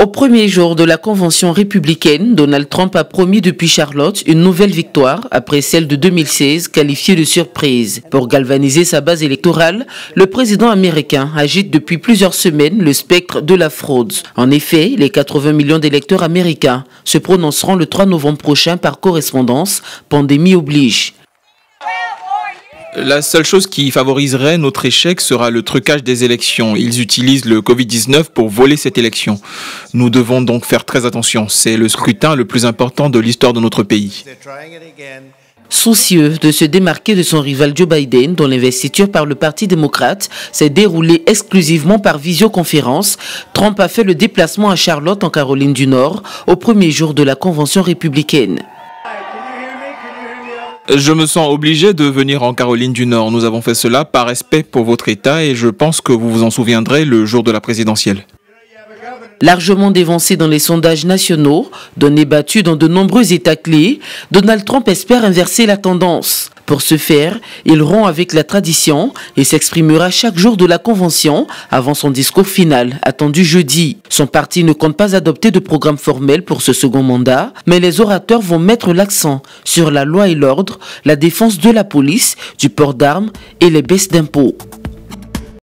Au premier jour de la convention républicaine, Donald Trump a promis depuis Charlotte une nouvelle victoire après celle de 2016 qualifiée de surprise. Pour galvaniser sa base électorale, le président américain agite depuis plusieurs semaines le spectre de la fraude. En effet, les 80 millions d'électeurs américains se prononceront le 3 novembre prochain par correspondance, pandémie oblige. La seule chose qui favoriserait notre échec sera le trucage des élections. Ils utilisent le Covid-19 pour voler cette élection. Nous devons donc faire très attention. C'est le scrutin le plus important de l'histoire de notre pays. Soucieux de se démarquer de son rival Joe Biden, dont l'investiture par le Parti démocrate s'est déroulée exclusivement par visioconférence, Trump a fait le déplacement à Charlotte, en Caroline du Nord, au premier jour de la convention républicaine. Je me sens obligé de venir en Caroline du Nord. Nous avons fait cela par respect pour votre État et je pense que vous vous en souviendrez le jour de la présidentielle. Largement dévancé dans les sondages nationaux, donné battu dans de nombreux États clés, Donald Trump espère inverser la tendance. Pour ce faire, il rompt avec la tradition et s'exprimera chaque jour de la convention avant son discours final, attendu jeudi. Son parti ne compte pas adopter de programme formel pour ce second mandat, mais les orateurs vont mettre l'accent sur la loi et l'ordre, la défense de la police, du port d'armes et les baisses d'impôts.